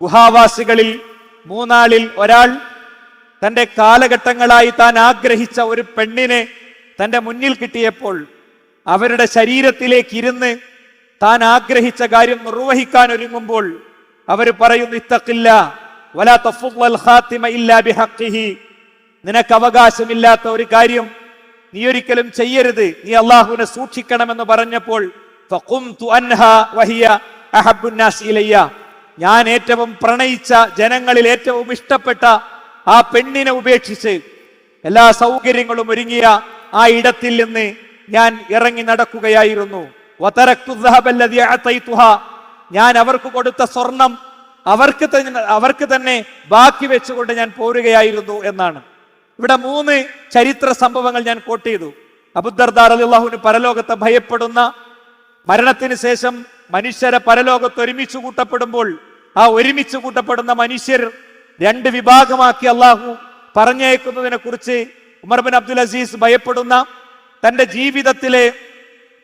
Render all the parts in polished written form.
ഗുഹാവാസികളിൽ മൂന്നാളിൽ ഒരാൾ തൻ്റെ കാലഘട്ടങ്ങളായി താൻ ആഗ്രഹിച്ച ഒരു പെണ്ണിനെ തൻ്റെ മുന്നിൽ കിട്ടിയപ്പോൾ അവരുടെ ശരീരത്തിലേക്ക് ഇരുന്ന് താൻ ആഗ്രഹിച്ച കാര്യം നിർവഹിക്കാൻ ഒരുങ്ങുമ്പോൾ അവർ പറയുന്നു, ഇത്തഖില്ല വലാ തഫുൽ ഖാതിമ ഇല്ലാ ബിഹഖിഹി, നിനക്ക് അവകാശമില്ലാത്ത ഒരു കാര്യം നീ ഒരിക്കലും ചെയ്യരുത്, നീ അള്ളാഹുവിനെ സൂക്ഷിക്കണമെന്ന് പറഞ്ഞപ്പോൾ ഫഖുംതു അൻഹാ വഹിയ അഹബ്ബുൻ നാസ് ഇലയ്യ, ഞാൻ ഏറ്റവും പ്രണയിച്ച ജനങ്ങളിൽ ഏറ്റവും ഇഷ്ടപ്പെട്ട ആ പെണ്ണിനെ ഉപേക്ഷിച്ച് എല്ലാ സൗകര്യങ്ങളും ഒരുങ്ങിയ ആ ഇടത്തിൽ നിന്ന് ഞാൻ ഇറങ്ങി നടക്കുകയായിരുന്നു. ഞാൻ അവർക്ക് കൊടുത്ത സ്വർണം അവർക്ക് തന്നെ ബാക്കി വെച്ചുകൊണ്ട് ഞാൻ പോരുകയായിരുന്നു എന്നാണ്. ഇവിടെ 3 ചരിത്ര സംഭവങ്ങൾ ഞാൻ കോട്ട് ചെയ്തു. അബൂദർദാ റളിയല്ലാഹുവിന് പരലോകത്തെ ഭയപ്പെടുന്ന, മരണത്തിന് ശേഷം മനുഷ്യരെ പരലോകത്ത് ഒരുമിച്ച് കൂട്ടപ്പെടുമ്പോൾ ആ ഒരുമിച്ച് കൂട്ടപ്പെടുന്ന മനുഷ്യർ 2 വിഭാഗമാക്കി അള്ളാഹു പറഞ്ഞയക്കുന്നതിനെ കുറിച്ച് ഉമർ ബിൻ അബ്ദുൽ അസീസ് ഭയപ്പെടുന്ന, തൻ്റെ ജീവിതത്തിലെ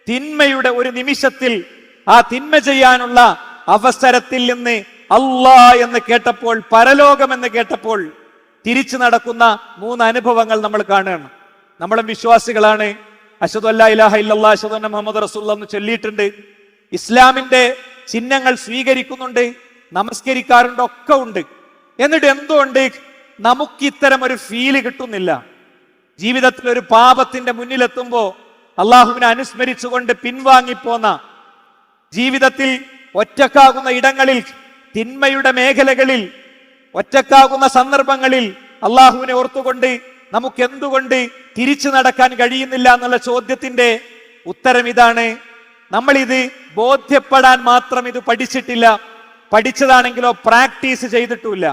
തിന്മയുടെ ഒരു നിമിഷത്തിൽ ആ തിന്മ ചെയ്യാനുള്ള അവസരത്തിൽ നിന്ന് അല്ലാ എന്ന് കേട്ടപ്പോൾ, പരലോകം എന്ന് കേട്ടപ്പോൾ തിരിച്ചു നടക്കുന്ന 3 അനുഭവങ്ങൾ നമ്മൾ കാണുകയാണ്. നമ്മളും വിശ്വാസികളാണ്. അശ്ഹദു അല്ലാ ഇലാഹ ഇല്ലല്ലാഹ് അശ്ഹദു അന്ന മുഹമ്മദ് റസൂലുള്ളാഹ് എന്ന് ചൊല്ലിയിട്ടുണ്ട്. ഇസ്ലാമിന്റെ ചിഹ്നങ്ങൾ സ്വീകരിക്കുന്നുണ്ട്, നമസ്കരിക്കാറുണ്ട്, ഒക്കെ ഉണ്ട്. എന്നിട്ട് എന്തുകൊണ്ട് നമുക്ക് ഇത്തരം ഒരു ഫീല് കിട്ടുന്നില്ല? ജീവിതത്തിൽ ഒരു പാപത്തിന്റെ മുന്നിലെത്തുമ്പോൾ അള്ളാഹുവിനെ അനുസ്മരിച്ചുകൊണ്ട് പിൻവാങ്ങിപ്പോന്ന, ജീവിതത്തിൽ ഒറ്റക്കാകുന്ന ഇടങ്ങളിൽ, തിന്മയുടെ മേഖലകളിൽ ഒറ്റക്കാകുന്ന സന്ദർഭങ്ങളിൽ അള്ളാഹുവിനെ ഓർത്തുകൊണ്ട് നമുക്ക് എന്തുകൊണ്ട് തിരിച്ചു നടക്കാൻ കഴിയുന്നില്ല എന്നുള്ള ചോദ്യത്തിന്റെ ഉത്തരം ഇതാണ്. നമ്മളിത് ബോധ്യപ്പെടാൻ മാത്രം ഇത് പഠിച്ചിട്ടില്ല, പഠിച്ചതാണെങ്കിലോ പ്രാക്ടീസ് ചെയ്തിട്ടുമില്ല.